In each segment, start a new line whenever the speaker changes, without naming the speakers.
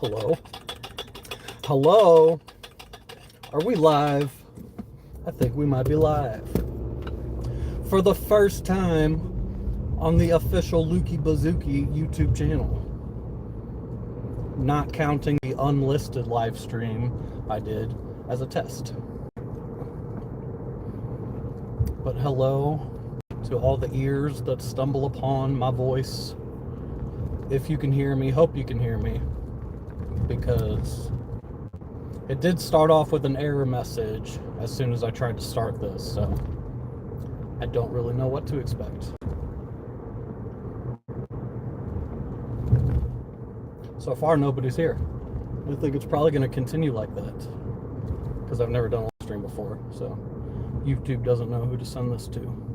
Hello? Hello? Are we live? I think we might be live. For the first time on the official Lukey Bazookey YouTube channel. Not counting the unlisted live stream I did as a test. But hello to all the ears that stumble upon my voice. If you can hear me, hope you can hear me, because it did start off with an error message as soon as I tried to start this, so I don't really know what to expect. So far, nobody's here. I think it's probably going to continue like that, because I've never done a live stream before, so YouTube doesn't know who to send this to.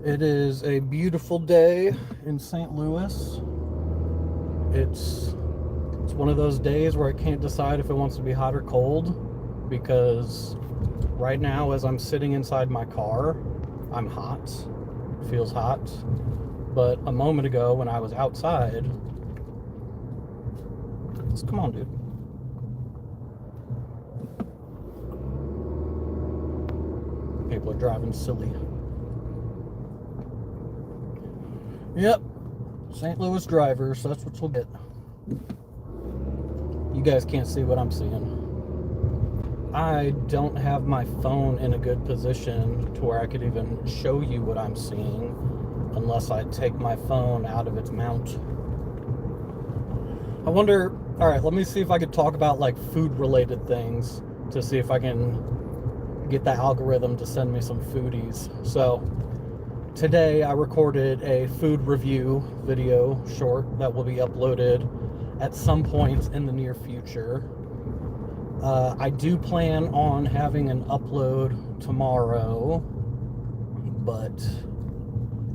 It is a beautiful day in St. Louis. It's one of those days where I can't decide if it wants to be hot or cold, because right now as I'm sitting inside my car, I'm hot. It feels hot. But a moment ago when I was outside, come on, dude. People are driving silly. Yep, St. Louis drivers, that's what you'll get. You guys can't see what I'm seeing. I don't have my phone in a good position to where I could even show you what I'm seeing unless I take my phone out of its mount. I wonder, alright, let me see if I could talk about like food related things to see if I can get the algorithm to send me some foodies. So today I recorded a food review video short that will be uploaded at some point in the near future. I do plan on having an upload tomorrow, but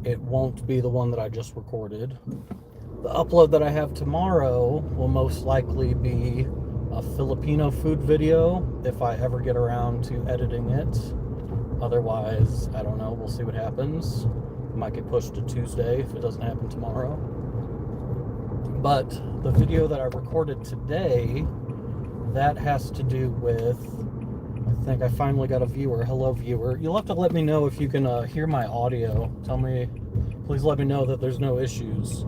it won't be the one that I just recorded. The upload that I have tomorrow will most likely be a Filipino food video if I ever get around to editing it. Otherwise, I don't know, we'll see what happens. It might get pushed to Tuesday if it doesn't happen tomorrow. But the video that I recorded today, that has to do with, I think I finally got a viewer. Hello, viewer. You'll have to let me know if you can hear my audio. Tell me, please let me know that there's no issues.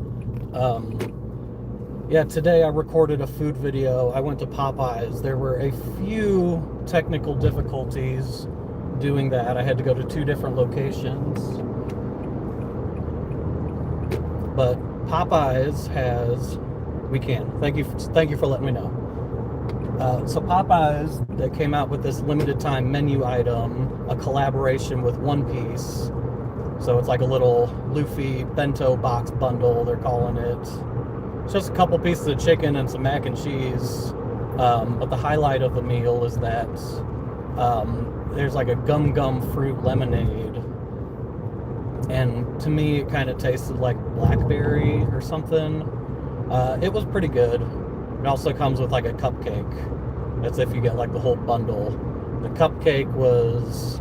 Yeah, today I recorded a food video. I went to Popeyes. There were a few technical difficulties doing that. I had to go to 2 different locations. But Popeyes has, thank you for letting me know. So Popeyes, they came out with this limited time menu item, a collaboration with One Piece. So it's like a little Luffy bento box bundle, they're calling it. It's just a couple pieces of chicken and some mac and cheese. But the highlight of the meal is that there's like a gum fruit lemonade, and to me it kind of tasted like blackberry or something. It was pretty good. It also comes with like a cupcake. That's if you get like the whole bundle. The cupcake was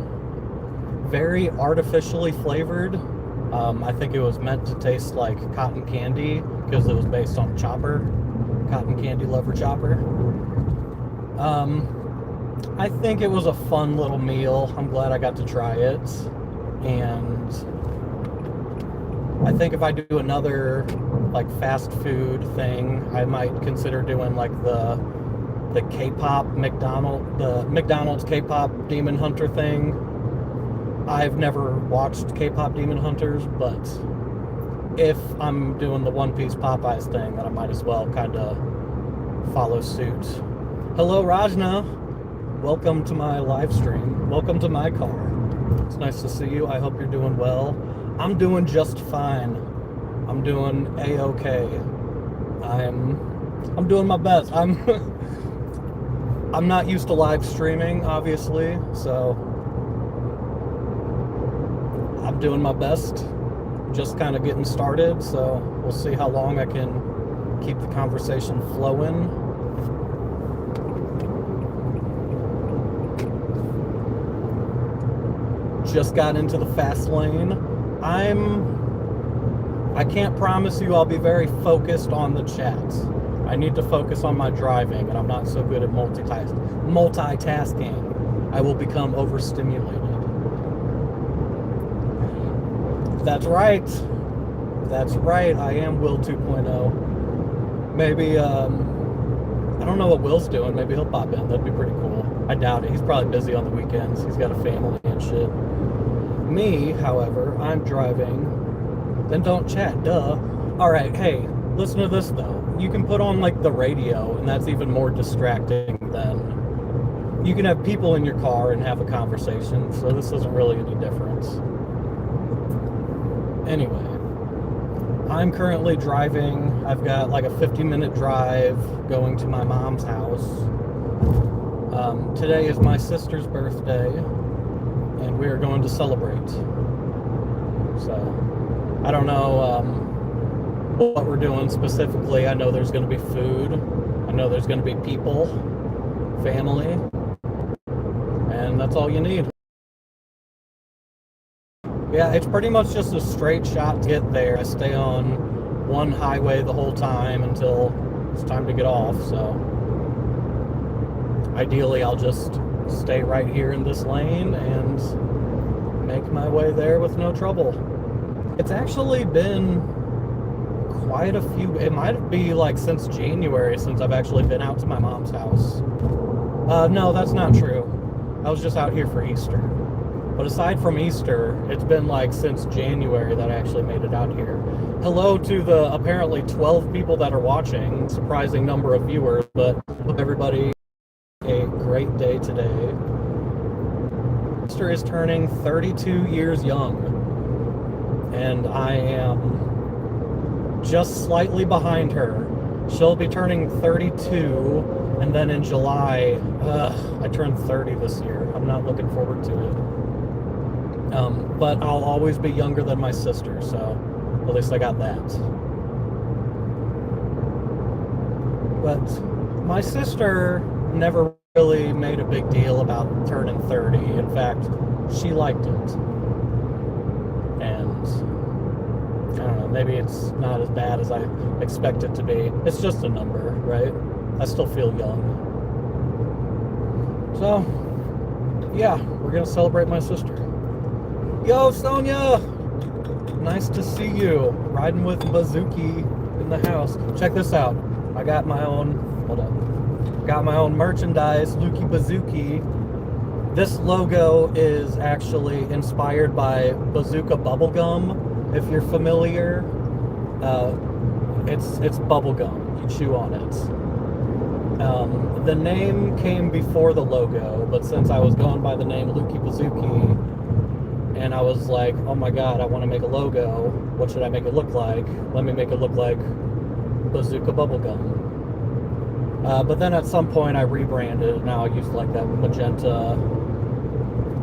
very artificially flavored. I think it was meant to taste like cotton candy because it was based on Chopper, cotton candy lover Chopper. I think it was a fun little meal. I'm glad I got to try it. And I think if I do another like fast food thing, I might consider doing like the K-pop McDonald's K-pop Demon Hunter thing. I've never watched K-pop Demon Hunters, but if I'm doing the One Piece Popeyes thing, then I might as well kind of follow suit. Hello, Rajna. Welcome to my live stream. Welcome to my car. It's nice to see you. I hope you're doing well. I'm doing just fine. I'm doing A-okay. I'm doing my best. I'm not used to live streaming, obviously, so I'm doing my best. Just kind of getting started, so we'll see how long I can keep the conversation flowing. just got into the fast lane. I can't promise you I'll be very focused on the chats. I need to focus on my driving, and I'm not so good at multitasking. I will become overstimulated. That's right. That's right. I am Will 2.0. Maybe, I don't know what Will's doing. Maybe he'll pop in. That'd be pretty cool. I doubt it. He's probably busy on the weekends. He's got a family and shit. Me, however, I'm driving. Then don't chat, duh. Alright, hey, listen to this though. You can put on like the radio, and that's even more distracting than... You can have people in your car and have a conversation, so this isn't really any difference. Anyway, I'm currently driving. I've got like a 50-minute drive going to my mom's house. Today is my sister's birthday, and we are going to celebrate. So, I don't know what we're doing specifically. I know there's going to be food. I know there's going to be people, family, and that's all you need. Yeah, it's pretty much just a straight shot to get there. I stay on one highway the whole time until it's time to get off, so ideally I'll just stay right here in this lane and make my way there with no trouble. It's actually been quite a few, it might be like since January since I've actually been out to my mom's house. No, that's not true. I was just out here for Easter. But aside from Easter, it's been like since January that I actually made it out here. Hello to the apparently 12 people that are watching. Surprising number of viewers, but hope everybody a great day today. Sister is turning 32 years young, and I am just slightly behind her. She'll be turning 32, and then in July, I turned 30 this year. I'm not looking forward to it. But I'll always be younger than my sister, so at least I got that. But my sister never really made a big deal about turning 30. In fact, she liked it. And I don't know, maybe it's not as bad as I expect it to be. It's just a number, right? I still feel young. So, yeah, we're gonna celebrate my sister. Yo, Sonia! Nice to see you. Riding with Bazookey in the house. Check this out. I got my own, hold up. Got my own merchandise, Lukey Bazookey. This logo is actually inspired by Bazooka bubblegum. If you're familiar, it's bubblegum. You chew on it. The name came before the logo, but since I was going by the name Lukey Bazookey, and I was like, oh my god, I want to make a logo. What should I make it look like? Let me make it look like Bazooka bubblegum. But then at some point I rebranded. Now I use like that magenta.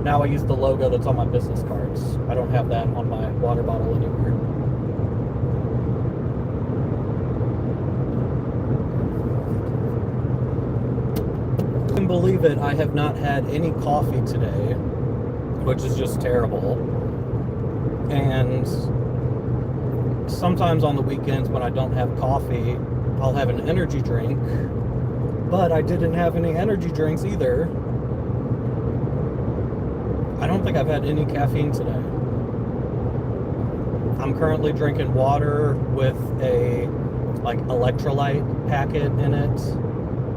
Now I use the logo that's on my business cards. I don't have that on my water bottle anymore. I can believe it, I have not had any coffee today, which is just terrible. And sometimes on the weekends when I don't have coffee, I'll have an energy drink, but I didn't have any energy drinks either. I don't think I've had any caffeine today. I'm currently drinking water with a like electrolyte packet in it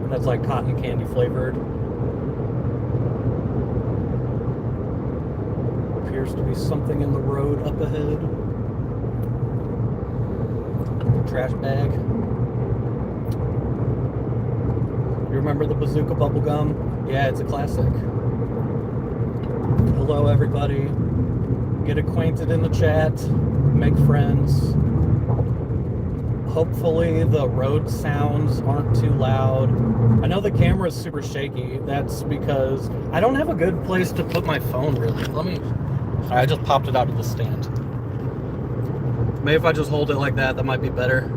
that's like cotton candy flavored. Appears to be something in the road up ahead. Trash bag. You remember the Bazooka bubblegum? Yeah, it's a classic. Hello everybody. Get acquainted in the chat. Make friends. Hopefully the road sounds aren't too loud. I know the camera is super shaky. That's because I don't have a good place to put my phone really. I just popped it out of the stand. Maybe if I just hold it like that, that might be better.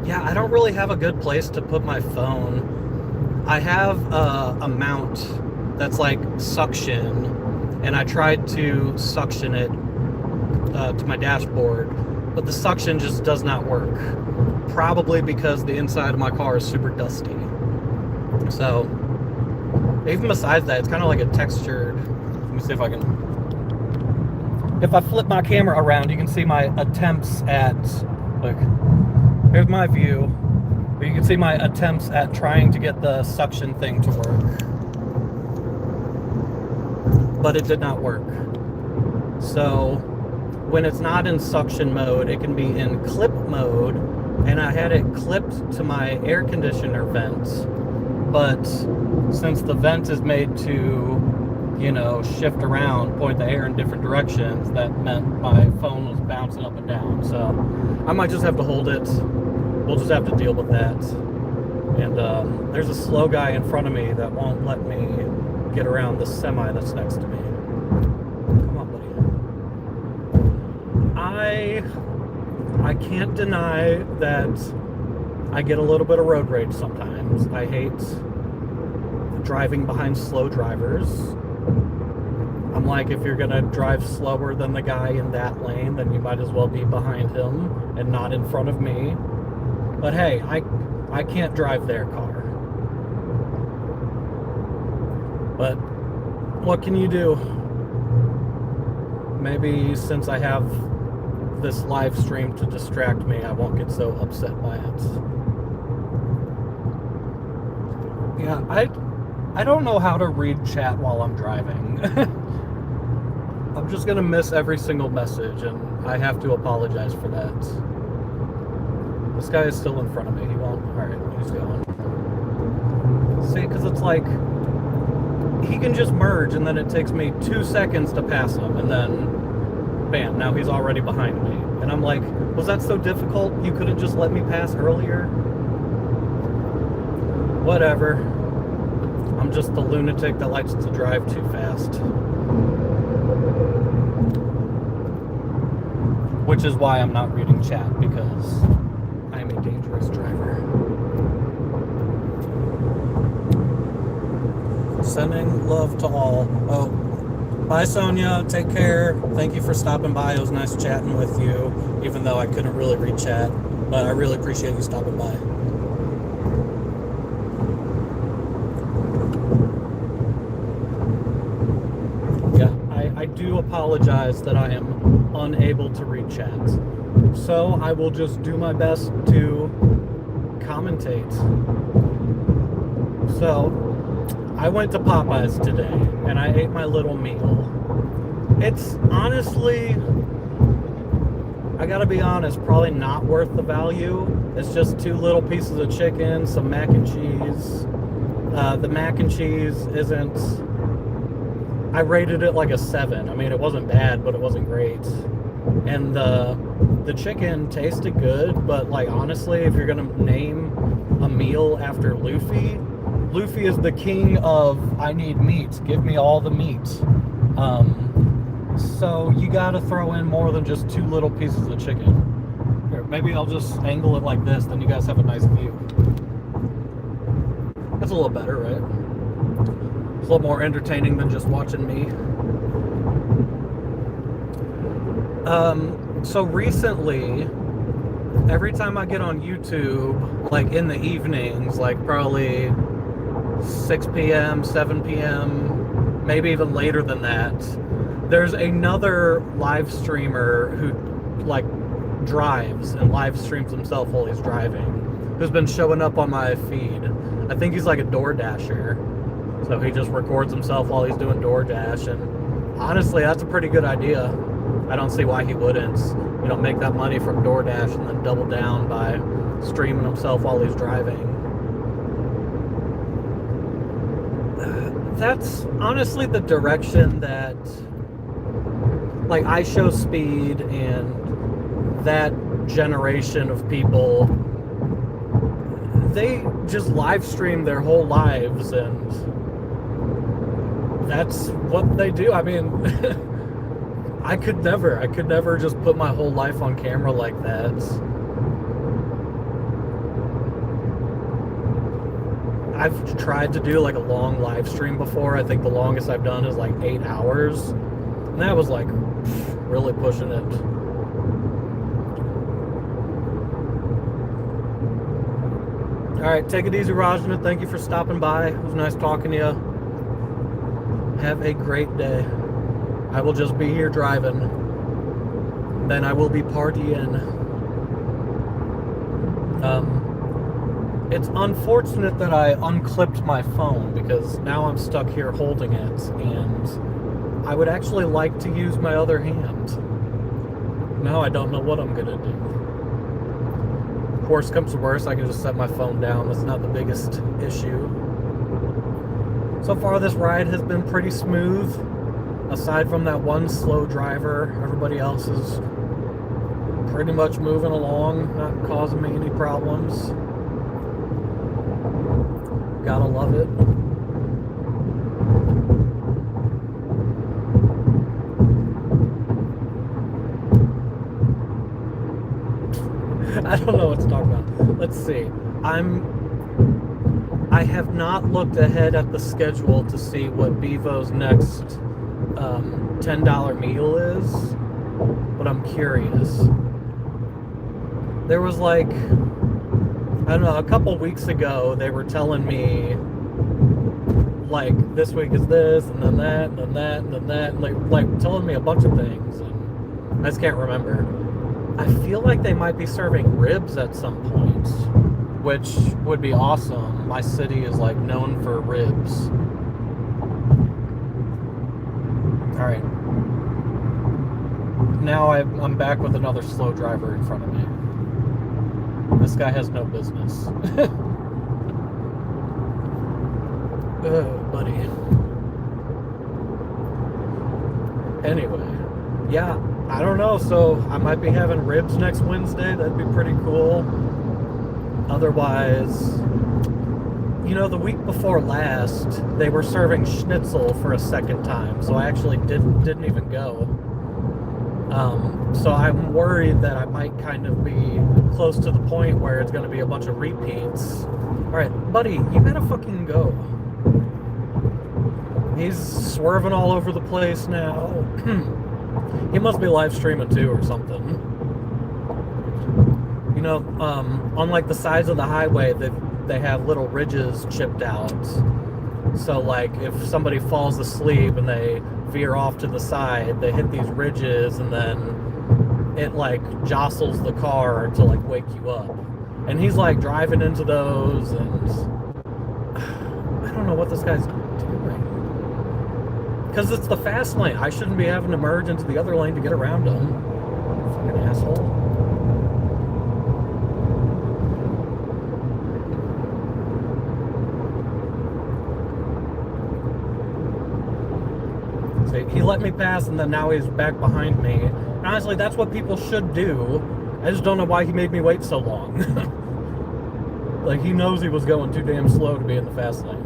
Yeah, I don't really have a good place to put my phone. I have a mount that's like suction, and I tried to suction it to my dashboard, but the suction just does not work. Probably because the inside of my car is super dusty. So, even besides that, it's kind of like a textured. Let me see if I can. If I flip my camera around, you can see my attempts at. Look, here's my view. But you can see my attempts at trying to get the suction thing to work. But it did not work. So, when it's not in suction mode, it can be in clip mode, and I had it clipped to my air conditioner vent, but since the vent is made to, you know, shift around, point the air in different directions, that meant my phone was bouncing up and down. So I might just have to hold it. We'll just have to deal with that. And there's a slow guy in front of me that won't let me get around the semi that's next to me. Come on, buddy. I can't deny that I get a little bit of road rage sometimes. I hate driving behind slow drivers. I'm like, if you're gonna drive slower than the guy in that lane, then you might as well be behind him and not in front of me. But hey, I can't drive their car. But what can you do? Maybe since I have this live stream to distract me, I won't get so upset by it. Yeah, I don't know how to read chat while I'm driving. I'm just gonna miss every single message, and I have to apologize for that. This guy is still in front of me. He won't. Alright, he's going. See, because it's like, he can just merge, and then it takes me 2 seconds to pass him, and then bam, now he's already behind me. And I'm like, was that so difficult? You couldn't just let me pass earlier? Whatever. I'm just the lunatic that likes to drive too fast. Which is why I'm not reading chat, because I'm a dangerous driver. Sending love to all. Oh, bye, Sonia. Take care. Thank you for stopping by. It was nice chatting with you, even though I couldn't really read chat. But I really appreciate you stopping by. Yeah, I do apologize that I am unable to read chat. So I will just do my best to commentate. So, I went to Popeyes today, and I ate my little meal. It's honestly, I gotta be honest, probably not worth the value. It's just 2 little pieces of chicken, some mac and cheese. The mac and cheese isn't, I rated it like a 7. I mean, it wasn't bad, but it wasn't great. And the chicken tasted good, but like honestly, if you're gonna name a meal after Luffy is the king of, I need meat, give me all the meat. So you gotta throw in more than just 2 little pieces of chicken. Here, maybe I'll just angle it like this, then you guys have a nice view. That's a little better, right? It's a little more entertaining than just watching me. So recently, every time I get on YouTube, like in the evenings, like probably 6 p.m., 7 p.m., maybe even later than that, there's another live streamer who like drives and live streams himself while he's driving, who's been showing up on my feed. I think he's like a DoorDasher, so he just records himself while he's doing DoorDash, and honestly, that's a pretty good idea. I don't see why he wouldn't, you know, make that money from DoorDash and then double down by streaming himself while he's driving. That's honestly the direction that, like, I Show Speed and that generation of people, they just live stream their whole lives, and that's what they do. I mean, I could never just put my whole life on camera like that. I've tried to do like a long live stream before. I think the longest I've done is like 8 hours. And that was like really pushing it. Alright, take it easy, Rajna. Thank you for stopping by. It was nice talking to you. Have a great day. I will just be here driving. Then I will be partying. It's unfortunate that I unclipped my phone because now I'm stuck here holding it, and I would actually like to use my other hand. Now I don't know what I'm gonna do. Worst comes to worst, I can just set my phone down. That's not the biggest issue. So far this ride has been pretty smooth. Aside from that one slow driver, everybody else is pretty much moving along, not causing me any problems. Gotta love it. I don't know what to talk about. Let's see. I have not looked ahead at the schedule to see what Bevo's next $10 meal is, but I'm curious. There was like, I don't know, a couple weeks ago they were telling me like this week is this and then that and then that and then that, like telling me a bunch of things, and I just can't remember. I feel like they might be serving ribs at some point, which would be awesome. My city is like known for ribs. Alright. Now I'm back with another slow driver in front of me. This guy has no business. Oh, buddy. Anyway, yeah, I don't know. So I might be having ribs next Wednesday. That'd be pretty cool. Otherwise, you know, the week before last, they were serving schnitzel for a second time. So I actually didn't even go. So I'm worried that I might kind of be close to the point where it's going to be a bunch of repeats. Alright, buddy, you gotta fucking go. He's swerving all over the place now. He must be live streaming too or something. You know, on like the sides of the highway, they have little ridges chipped out. So like if somebody falls asleep and they veer off to the side, they hit these ridges and then it like jostles the car to like wake you up. And he's like driving into those, and I don't know what this guy's doing. Because it's the fast lane. I shouldn't be having to merge into the other lane to get around him. Fucking asshole. He let me pass, and then now he's back behind me. And honestly, that's what people should do. I just don't know why he made me wait so long. Like, he knows he was going too damn slow to be in the fast lane.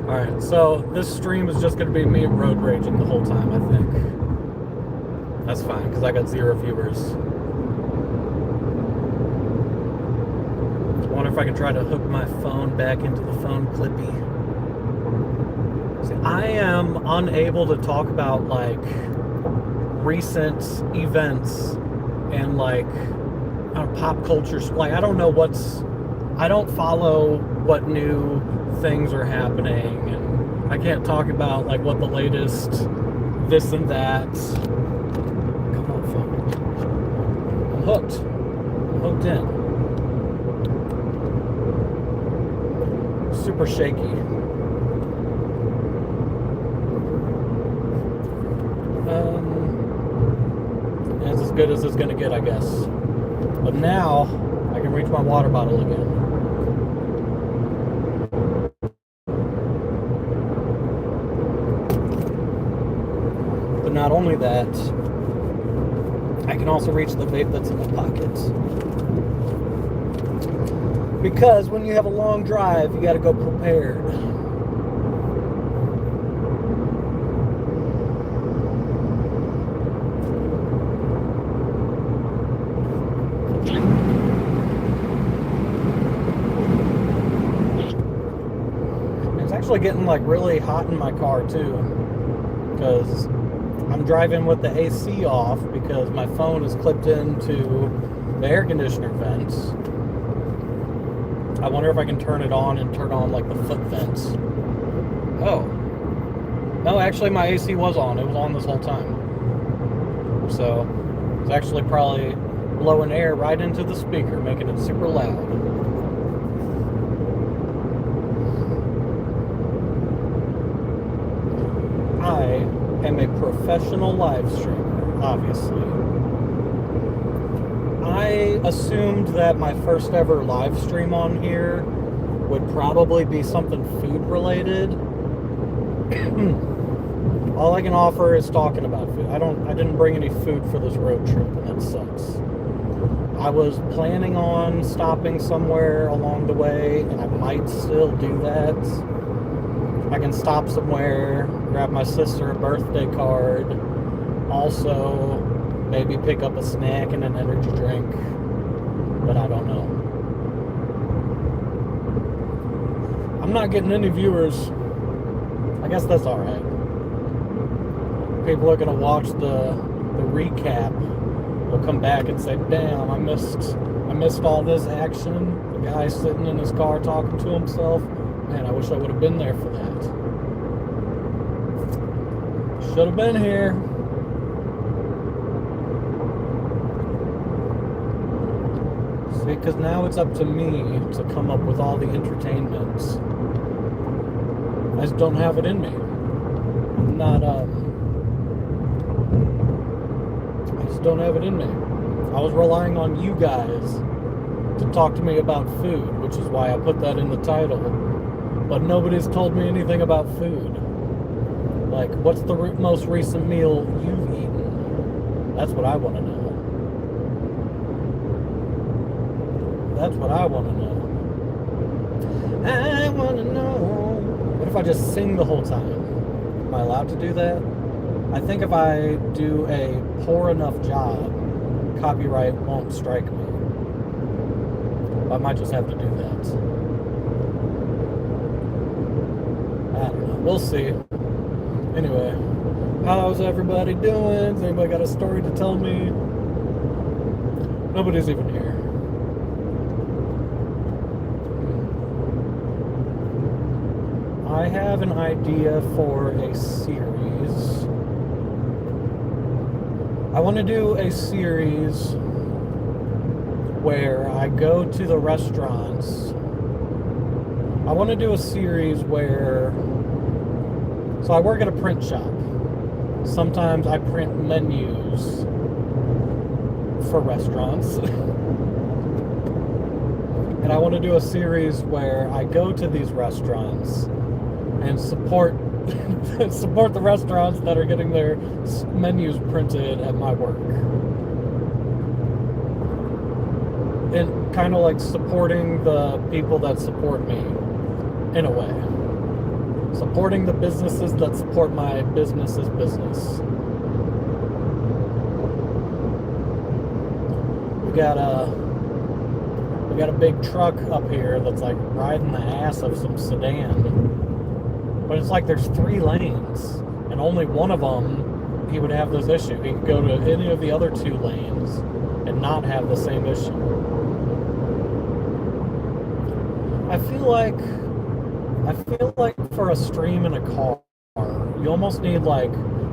Alright, so this stream is just going to be me road raging the whole time, I think. That's fine, because I got 0 viewers. I wonder if I can try to hook my phone back into the phone clippy. See, I am unable to talk about like recent events and like pop culture. Like I don't know I don't follow what new things are happening, and I can't talk about like what the latest this and that. Come on, phone. I'm hooked. I'm hooked in. Super shaky. It's as good as it's gonna get, I guess. But now I can reach my water bottle again. But not only that, I can also reach the vape that's in my pockets. Because when you have a long drive, you gotta go prepared. actually getting like really hot in my car too, because I'm driving with the AC off because my phone is clipped into the air conditioner vents. I wonder if I can turn it on and turn on like the foot vents. Oh. No, actually my AC was on. It was on this whole time. So it's actually probably blowing air right into the speaker, making it super loud. I am a professional live streamer, obviously. I assumed that my first ever live stream on here would probably be something food related. All I can offer is talking about food. I didn't bring any food for this road trip, and that sucks. I was planning on stopping somewhere along the way, and I might still do that. I can stop somewhere, grab my sister a birthday card, also maybe pick up a snack and an energy drink, but I don't know. I'm not getting any viewers. I guess that's alright. People are going to watch the recap. They'll come back and say, damn, I missed all this action. The guy sitting in his car talking to himself. Man, I wish I would have been there for that. Should have been here. See, because now it's up to me to come up with all the entertainments. I just don't have it in me. I just don't have it in me. I was relying on you guys to talk to me about food, which is why I put that in the title. But nobody's told me anything about food. Like, what's the most recent meal you've eaten? That's what I want to know. That's what I want to know. I want to know. What if I just sing the whole time? Am I allowed to do that? I think if I do a poor enough job, copyright won't strike me. I might just have to do that. I don't know. We'll see. Anyway, how's everybody doing? Has anybody got a story to tell me? Nobody's even here. I have an idea for a series. I want to do a series where I go to the restaurants. I want to do a series where... So I work at a print shop. Sometimes I print menus for restaurants. And I want to do a series where I go to these restaurants and support the restaurants that are getting their menus printed at my work. And kind of like supporting the people that support me, in a way. Supporting the businesses that support my business's business. We got a big truck up here that's like riding the ass of some sedan. But it's like there's 3 lanes, and only one of them, he would have this issue. He could go to any of the other 2 lanes and not have the same issue. I feel like for a stream in a car, you almost need like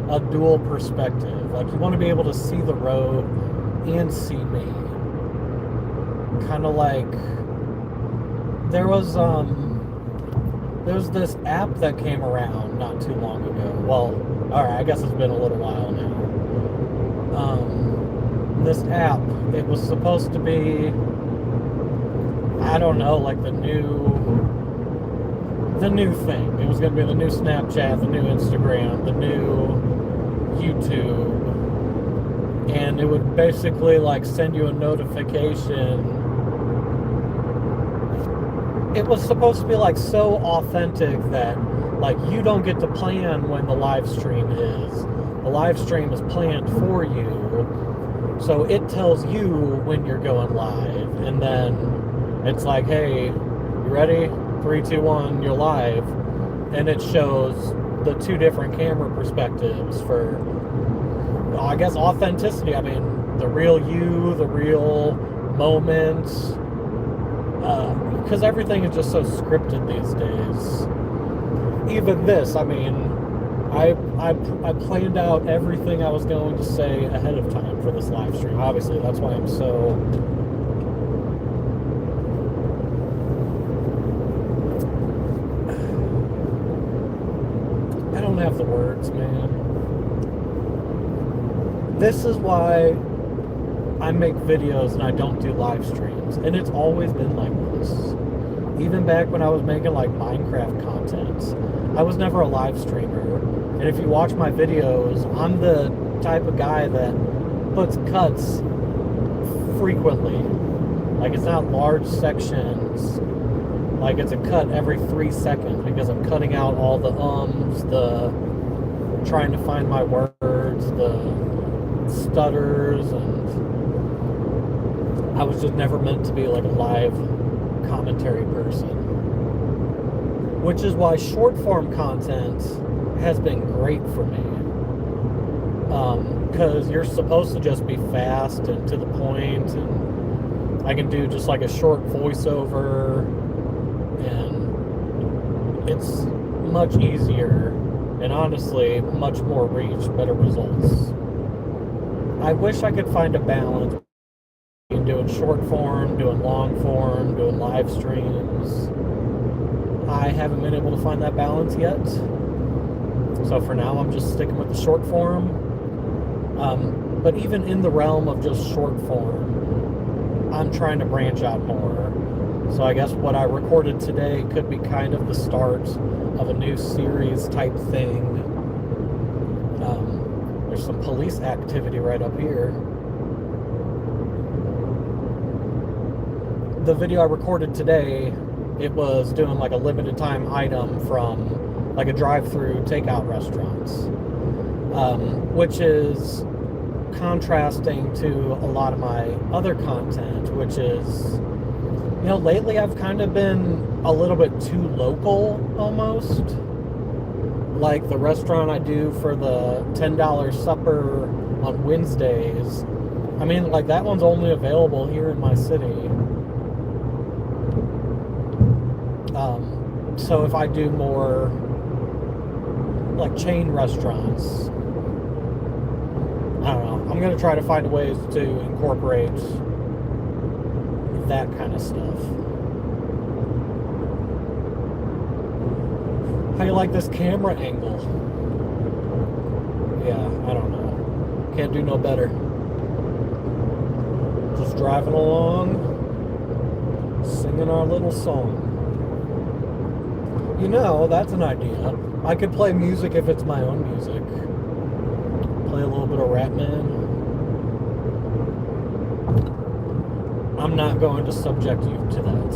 a dual perspective. Like you want to be able to see the road and see me. Kind of like there was this app that came around not too long ago. Well, alright, I guess it's been a little while now. This app, it was supposed to be, I don't know, like the new thing. It was going to be the new Snapchat, the new Instagram, the new YouTube. And it would basically like send you a notification. It was supposed to be like so authentic that like you don't get to plan when the live stream is. The live stream is planned for you. So it tells you when you're going live. And then it's like, hey, you ready? 3, 2, 1, you're live. and it shows the two different camera perspectives for, I guess, authenticity. I mean, the real you, the real moment, because everything is just so scripted these days. Even this, I mean, I planned out everything I was going to say ahead of time for this live stream. Obviously, that's why I'm so... I don't have the words, man. This is why I make videos and I don't do live streams. And it's always been like this. Even back when I was making like Minecraft content, I was never a live streamer. And if you watch my videos, I'm the type of guy that puts cuts frequently. Like, it's not large sections. Like, it's a cut every 3 seconds because I'm cutting out all the the trying to find my words, the stutters, and I was just never meant to be like a live commentary person. Which is why short form content has been great for me. Because you're supposed to just be fast and to the point, and I can do just like a short voiceover, and it's much easier and honestly much more reach, better results. I wish I could find a balance between doing short form, doing long form, doing live streams. I haven't been able to find that balance yet. So for now, I'm just sticking with the short form. But even in the realm of just short form, I'm trying to branch out more. So I guess what I recorded today could be kind of the start of a new series type thing. There's some police activity right up here. The video I recorded today, it was doing like a limited time item from like a drive-through takeout restaurants, which is contrasting to a lot of my other content, which is, you know, lately I've kind of been a little bit too local almost. Like the restaurant I do for the $10 supper on Wednesdays. I mean, like that one's only available here in my city. So if I do more like chain restaurants, I don't know, I'm gonna try to find ways to incorporate that kind of stuff. How you like this camera angle? Yeah, I don't know. Can't do no better. Just driving along, singing our little song. You know, that's an idea. I could play music if it's my own music. Play a little bit of Ratman. I'm not going to subject you to that.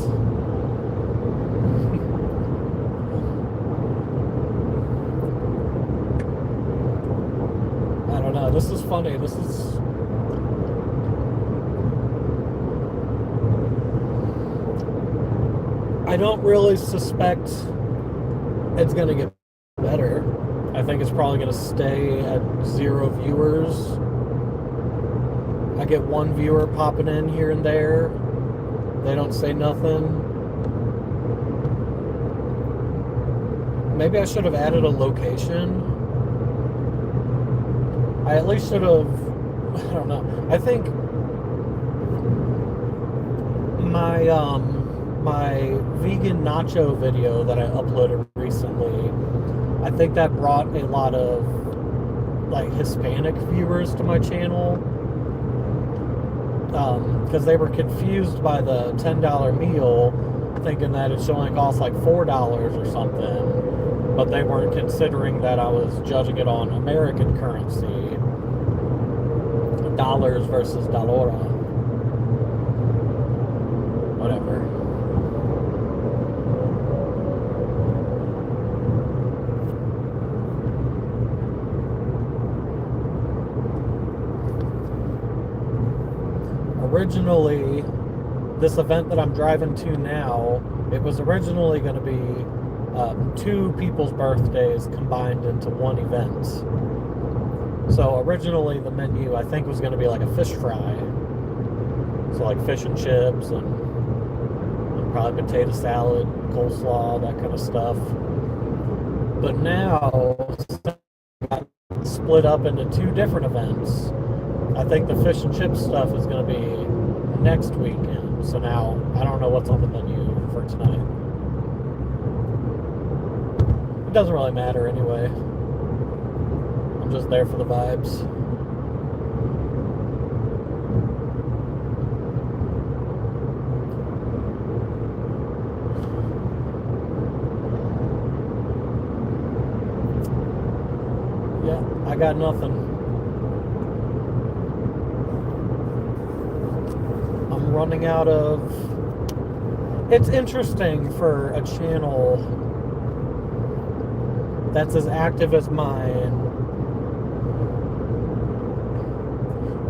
I don't know. This is funny. This is... I don't really suspect it's going to get better. I think it's probably going to stay at 0 viewers. I get 1 viewer popping in here and there. They don't say nothing. Maybe I should have added a location. I at least should have, I don't know. I think my vegan nacho video that I uploaded recently, I think that brought a lot of like Hispanic viewers to my channel, because they were confused by the $10 meal, thinking that it should only cost like $4 or something, but they weren't considering that I was judging it on American currency, dollars versus dollara, whatever. Originally, this event that I'm driving to now, it was originally going to be two people's birthdays combined into one event. So originally the menu, I think, was going to be like a fish fry. So like fish and chips and probably potato salad, coleslaw, that kind of stuff. But now split up into two different events. I think the fish and chip stuff is going to be next weekend. So now I don't know what's on the menu for tonight. It doesn't really matter anyway. I'm just there for the vibes. Yeah, I got nothing. I'm running out of... It's interesting for a channel that's as active as mine.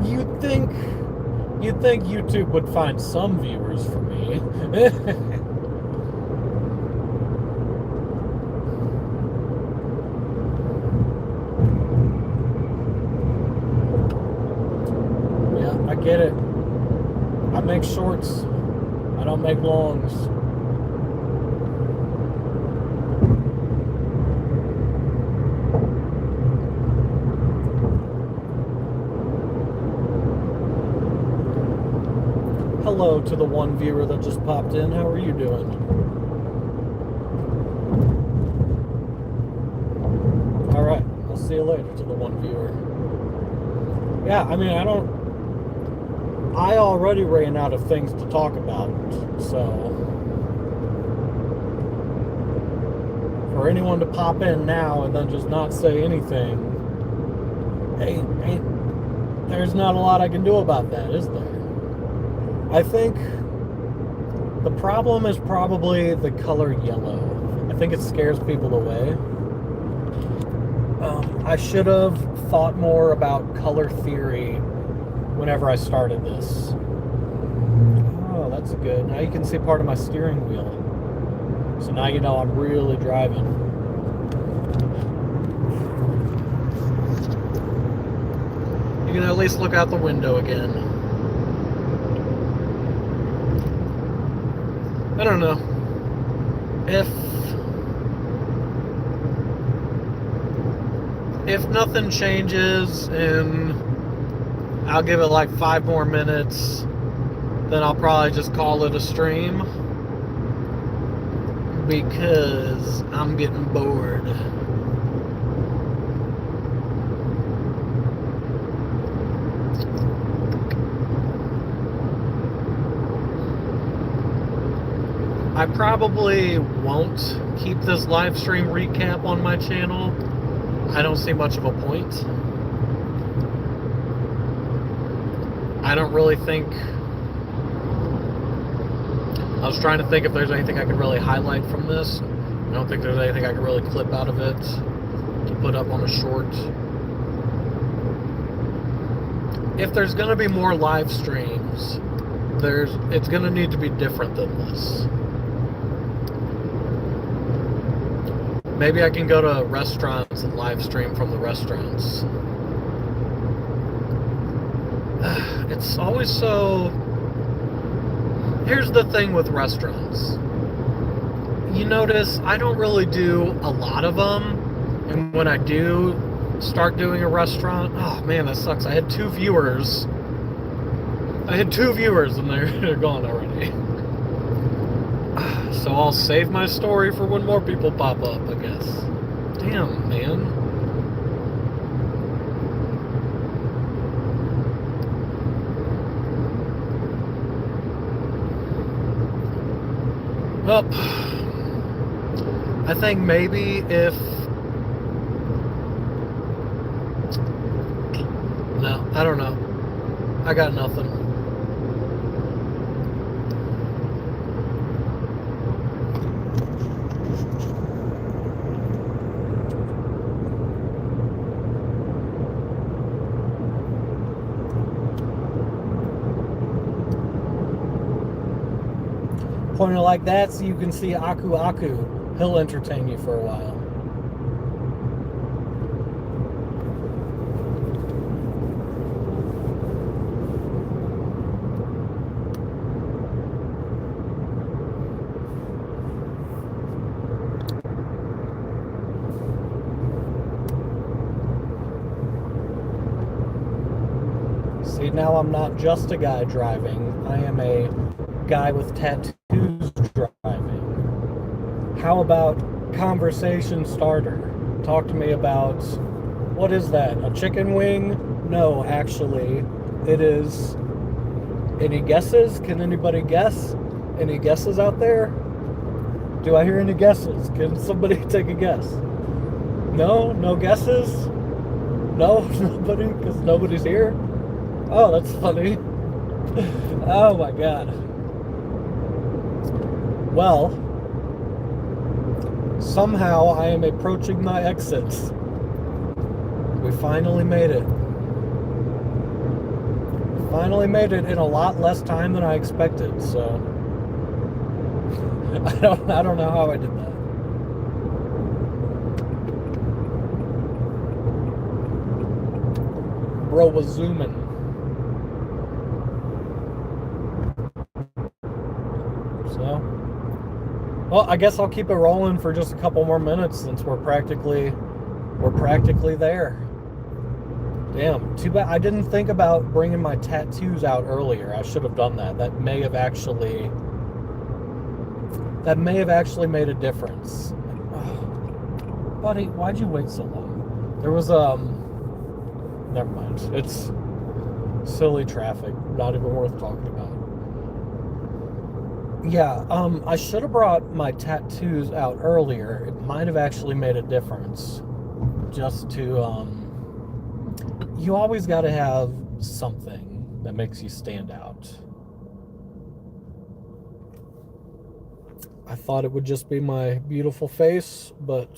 You'd think YouTube would find some viewers for me. Yeah, I get it. I make shorts. I don't make longs. Hello to the one viewer that just popped in. How are you doing? All right, I'll see you later to the one viewer. Yeah, I mean, I already ran out of things to talk about, so for anyone to pop in now and then just not say anything, there's not a lot I can do about that, is there? I think the problem is probably the color yellow. I think it scares people away. I should have thought more about color theory whenever I started this. Oh, that's good. Now you can see part of my steering wheel. So now you know I'm really driving. You can at least look out the window again. I don't know. If nothing changes and I'll give it like 5 more minutes, then I'll probably just call it a stream because I'm getting bored. I probably won't keep this live stream recap on my channel. I don't see much of a point. I don't really think... I was trying to think if there's anything I could really highlight from this. I don't think there's anything I could really clip out of it to put up on a short. If there's going to be more live streams, it's going to need to be different than this. Maybe I can go to restaurants and live stream from the restaurants. It's always so... Here's the thing with restaurants. You notice I don't really do a lot of them. And when I do start doing a restaurant, oh man, that sucks. I had 2 viewers. And they're gone already. So I'll save my story for when more people pop up, I guess. Damn, man. Well, I think maybe if... No, I don't know. I got nothing. Pointing like that so you can see Aku Aku. he'll entertain you for a while. See, now I'm not just a guy driving. I am a guy with tattoos driving. How about conversation starter? Talk to me about, what is that? A chicken wing? No, actually, it is. Any guesses? Can anybody guess? Any guesses out there? Do I hear any guesses? Can somebody take a guess? No? No guesses? No? Nobody? Because nobody's here? Oh, that's funny. Oh my god. Well, somehow I am approaching my exits. We finally made it. Finally made it in a lot less time than I expected, so I don't know how I did that. Bro was zooming. So, well, I guess I'll keep it rolling for just a couple more minutes since we're practically there. Damn, too bad I didn't think about bringing my tattoos out earlier. I should have done that. That may have actually made a difference. Oh, buddy, why'd you wait so long? There was never mind. It's silly traffic, not even worth talking about. Yeah, I should have brought my tattoos out earlier. It might have actually made a difference. Just to, you always got to have something that makes you stand out. I thought it would just be my beautiful face, but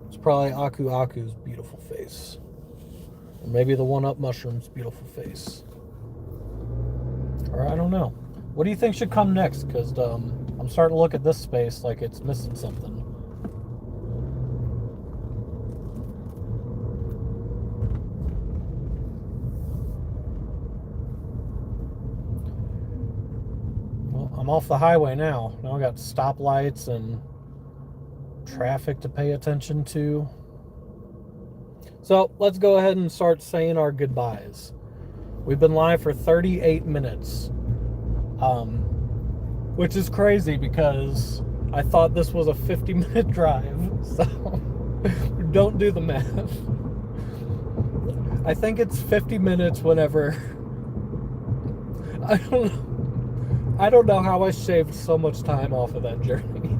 it's probably Aku's beautiful face. Or maybe the one-up mushroom's beautiful face. Or I don't know. What do you think should come next? Because I'm starting to look at this space like it's missing something. Well, I'm off the highway now. Now I got stoplights and traffic to pay attention to. So let's go ahead and start saying our goodbyes. We've been live for 38 minutes. Which is crazy because I thought this was a 50-minute drive, so don't do the math. I think it's 50 minutes whenever. I don't know how I shaved so much time off of that journey.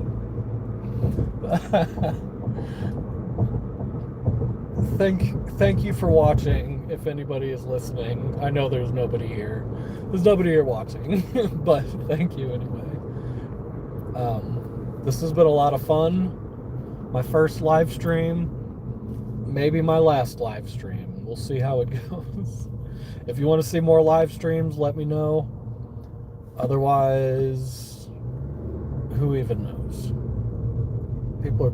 Thank you for watching, if anybody is listening. I know there's nobody here. There's nobody here watching, but thank you anyway. This has been a lot of fun. My first live stream, maybe my last live stream. We'll see how it goes. If you want to see more live streams, let me know. Otherwise, who even knows? People are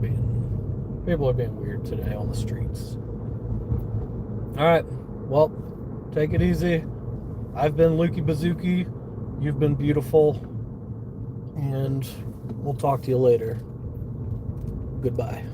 being weird today on the streets. All right, well, take it easy. I've been Lukey Bazookey. You've been beautiful. And we'll talk to you later. Goodbye.